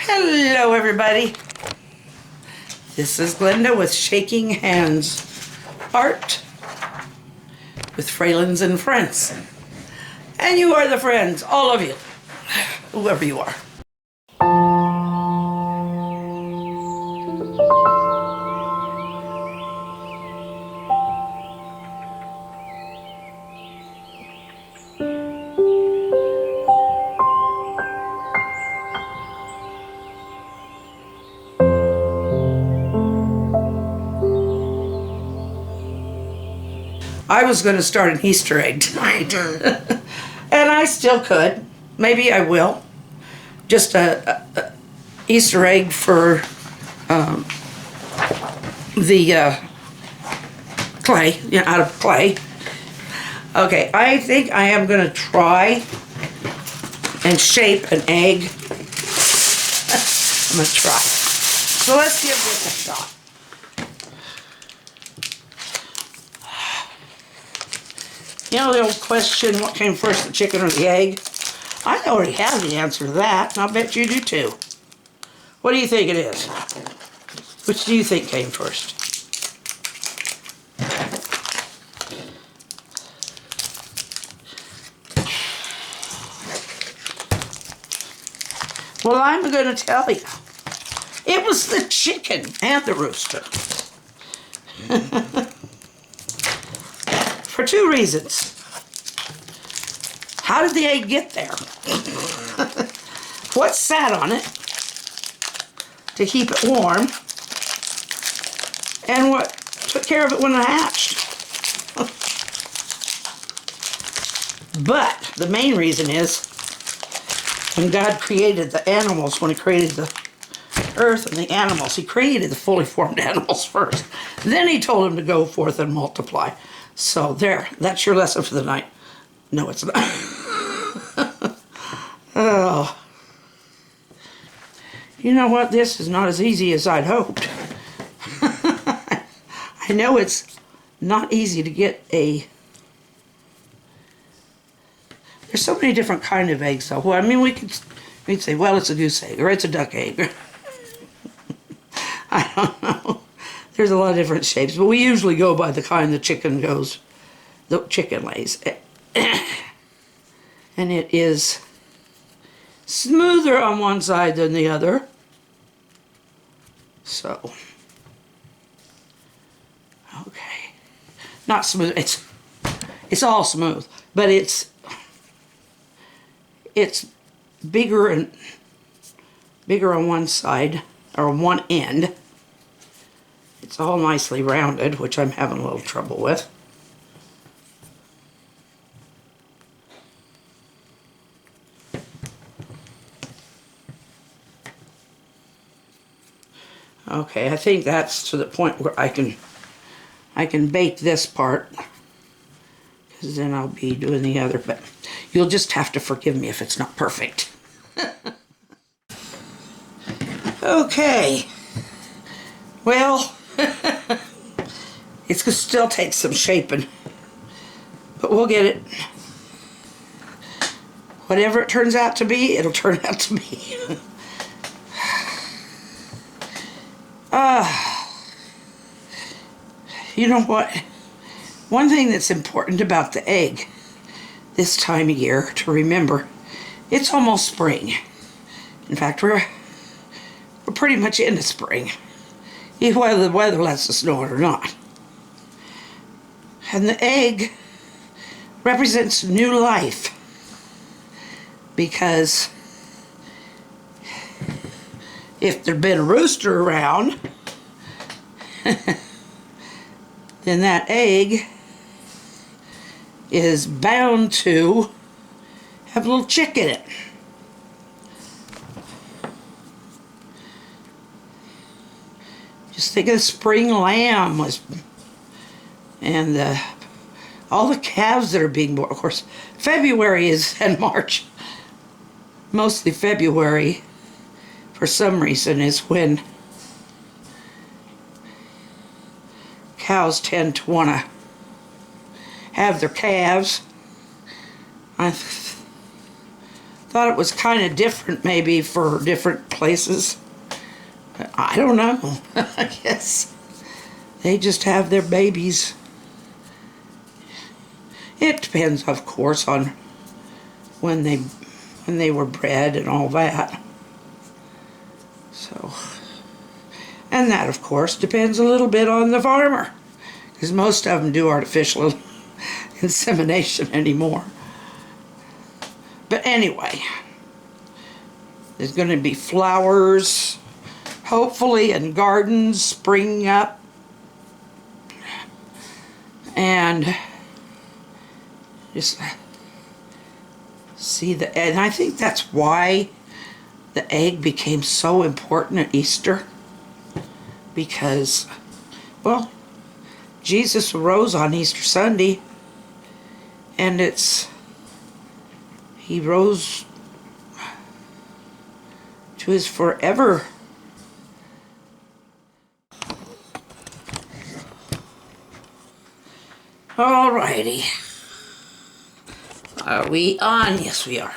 Hello everybody, this is Glenda with Shaking Hands Art with Fralins and Friends. And you are the friends, all of you, whoever you are. I was going to start an Easter egg tonight, and I still could. Maybe I will. Just a Easter egg for the clay, out of clay. Okay, I think I am going to try and shape an egg. I'm going to try. So let's give this a shot. You know the old question, what came first, the chicken or the egg? I already have the answer to that, and I'll bet you do too. What do you think it is? Which do you think came first? Well, I'm going to tell you. It was the chicken and the rooster. For two reasons. How did the egg get there? What sat on it to keep it warm? And what took care of it when it hatched? But the main reason is when God created the animals, when He created the earth and the animals, He created the fully formed animals first. Then He told them to go forth and multiply. So there, that's your lesson for the night. No, it's not. Oh. You know what? This is not as easy as I'd hoped. I know it's not easy to get a... There's so many different kind of eggs, though. Well, I mean, we'd say, well, it's a goose egg, or it's a duck egg. I don't know. There's a lot of different shapes, but we usually go by the kind the chicken lays. And it is smoother on one side than the other. So, okay. Not smooth, it's all smooth, but it's bigger on one side, or on one end. It's all nicely rounded, which I'm having a little trouble with. Okay, I think that's to the point where I can bake this part, because then I'll be doing the other, but you'll just have to forgive me if it's not perfect. Okay, well, it's gonna still take some shaping, but we'll get it. Whatever it turns out to be, it'll turn out to be. You know what? One thing that's important about the egg this time of year to remember, it's almost spring. In fact, we're pretty much into spring, whether the weather lets us know it or not. And the egg represents new life, because if there'd been a rooster around, then that egg is bound to have a little chick in it. Just think of the spring lamb and all the calves that are being born. Of course, February and March, mostly February, for some reason, is when cows tend to want to have their calves. I thought it was kind of different maybe for different places. I don't know. I guess they just have their babies. It depends, of course, on when they were bred and all that. So, and that, of course, depends a little bit on the farmer, because most of them do artificial insemination anymore. But anyway, there's going to be flowers, hopefully, and gardens springing up. And just see and I think that's why the egg became so important at Easter. Because, well, Jesus arose on Easter Sunday, and he rose to his forever. Alrighty. Are we on? Yes, we are.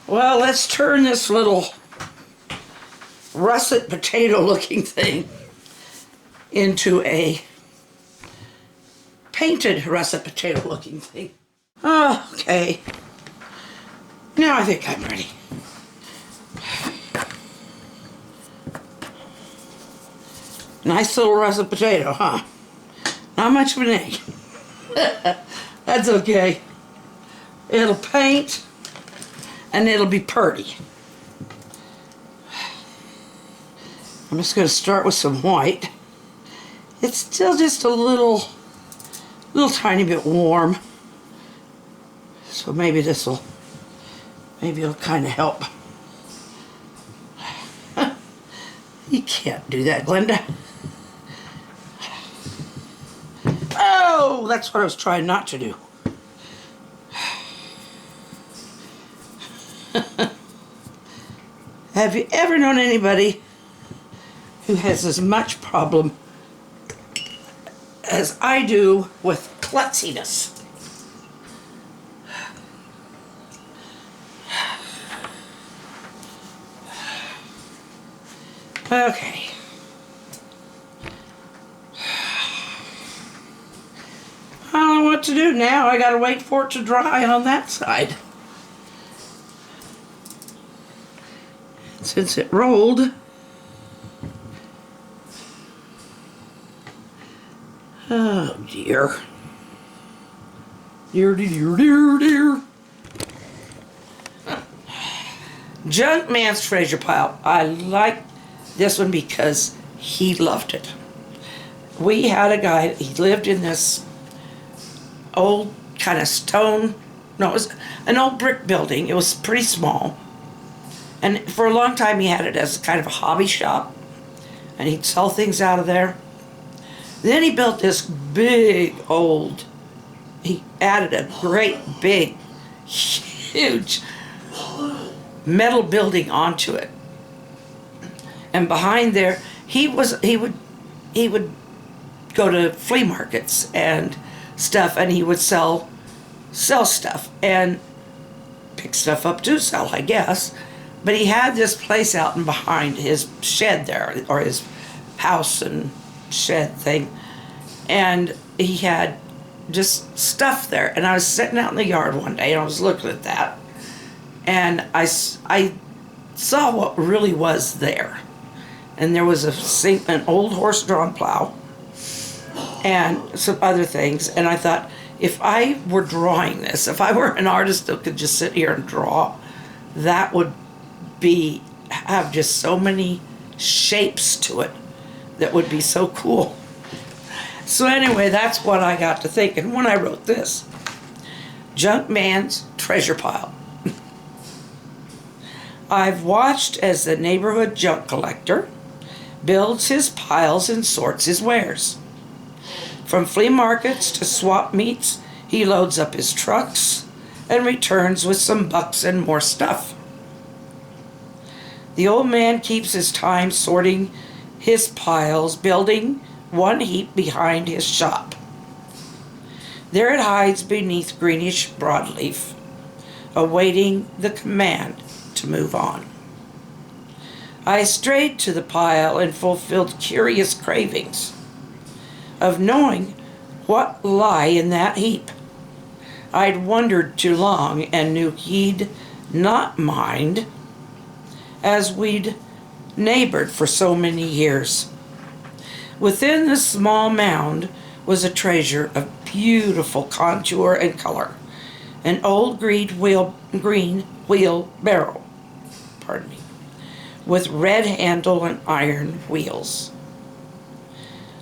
Well, let's turn this little russet potato looking thing into a painted russet potato looking thing. Okay. Now I think I'm ready. Nice little russet potato, huh? Not much of an egg. That's okay. It'll paint and it'll be pretty. I'm just going to start with some white. It's still just a little tiny bit warm. So maybe it'll kind of help. You can't do that, Glenda. Oh, that's what I was trying not to do. Have you ever known anybody who has as much problem as I do with klutziness? Okay. I don't know what to do now. I gotta wait for it to dry on that side. Since it rolled, oh dear. Dear, dear, dear, dear. Junkman's treasure pile. I like this one because he loved it. We had a guy, he lived in this old kind of stone, no, it was an old brick building. It was pretty small. And for a long time he had it as kind of a hobby shop. And he'd sell things out of there. Then he built this big old, he added a great big, huge metal building onto it. And behind there, he would go to flea markets and stuff, and he would sell stuff and pick stuff up to sell, I guess. But he had this place out and behind his shed there, or his house and shed thing, and he had just stuff there. And I was sitting out in the yard one day, and I was looking at that, and I saw what really was there. And there was an old horse-drawn plow and some other things. And I thought, if I were drawing this, if I were an artist that could just sit here and draw, that would have just so many shapes to it that would be so cool. So anyway, that's what I got to thinking when I wrote this. Junkman's treasure pile. I've watched as the neighborhood junk collector builds his piles and sorts his wares. From flea markets to swap meets, he loads up his trucks and returns with some bucks and more stuff. The old man keeps his time sorting his piles, building one heap behind his shop. There it hides beneath greenish broadleaf, awaiting the command to move on. I strayed to the pile and fulfilled curious cravings of knowing what lie in that heap. I'd wondered too long and knew he'd not mind, as we'd neighbored for so many years. Within the small mound was a treasure of beautiful contour and color, an old green wheelbarrow, with red handle and iron wheels,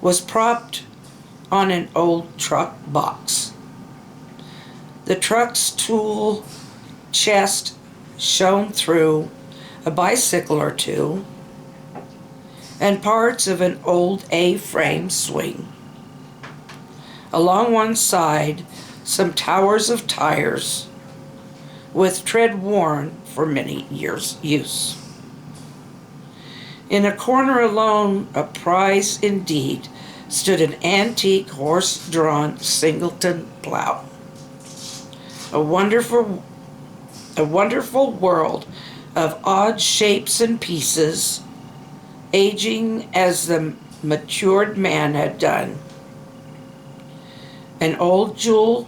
was propped on an old truck box. The truck's tool chest shone through a bicycle or two and parts of an old A-frame swing. Along one side, some towers of tires with tread worn for many years' use. In a corner alone, a prize indeed, stood an antique horse-drawn Singleton plow. A wonderful world of odd shapes and pieces, aging as the matured man had done. An old jewel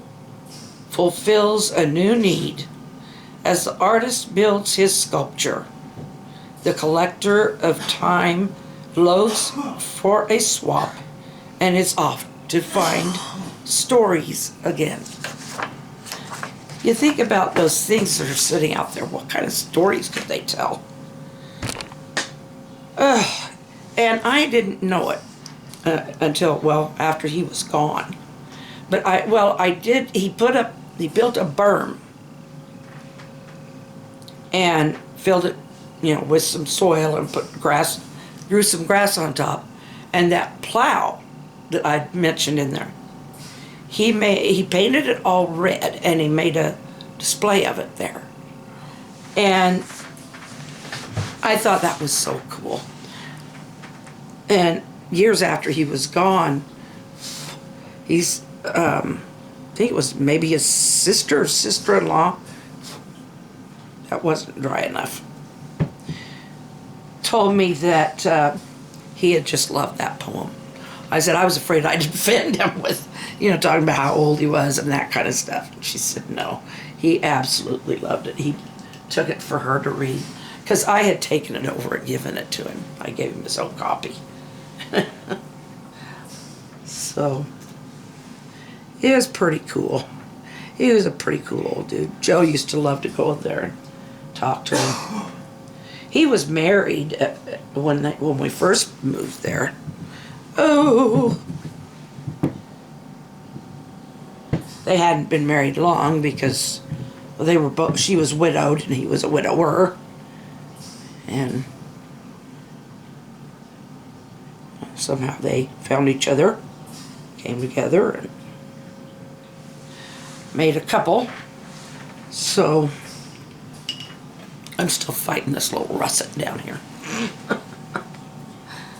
fulfills a new need as the artist builds his sculpture. The collector of time loads for a swap and is off to find stories again. You think about those things that are sitting out there, what kind of stories could they tell? And I didn't know it until, well, after he was gone. But he built a berm and filled it, with some soil and grew some grass on top. And that plow that I mentioned in there, he painted it all red and he made a display of it there. And I thought that was so cool. And years after he was gone, I think it was maybe his sister or sister-in-law, that wasn't dry enough, told me that he had just loved that poem. I said I was afraid I'd offend him with, talking about how old he was and that kind of stuff. And she said no, he absolutely loved it. He took it for her to read because I had taken it over and given it to him. I gave him his own copy. So it was pretty cool. He was a pretty cool old dude. Joe used to love to go in there and talk to him. He was married when we first moved there. Oh, they hadn't been married long because they were both. She was widowed and he was a widower, and somehow they found each other, came together, and made a couple. So I'm still fighting this little russet down here.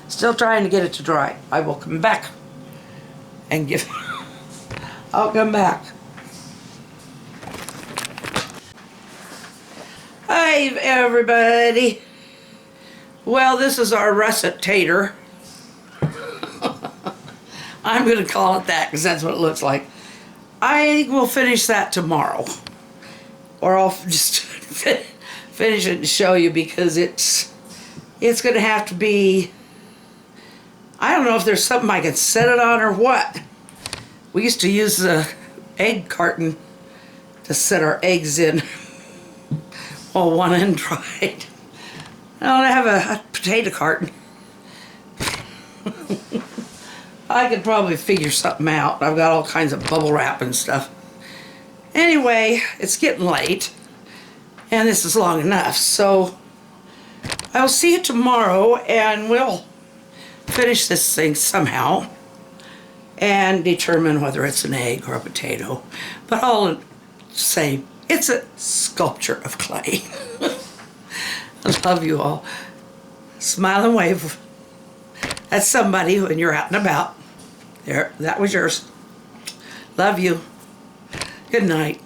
Still trying to get it to dry. I will come back and I'll come back. Hi everybody. Well, this is our russet tater. I'm going to call it that because that's what it looks like. I think we'll finish that tomorrow. Or I'll just finish it and show you because it's going to have to be, I don't know if there's something I can set it on or what. We used to use the egg carton to set our eggs in while one end dried. I don't have a potato carton. I could probably figure something out. I've got all kinds of bubble wrap and stuff. Anyway, it's getting late, and this is long enough, so I'll see you tomorrow, and we'll finish this thing somehow and determine whether it's an egg or a potato. But I'll say it's a sculpture of clay. I love you all. Smile and wave. That's somebody when you're out and about. There, that was yours. Love you. Good night.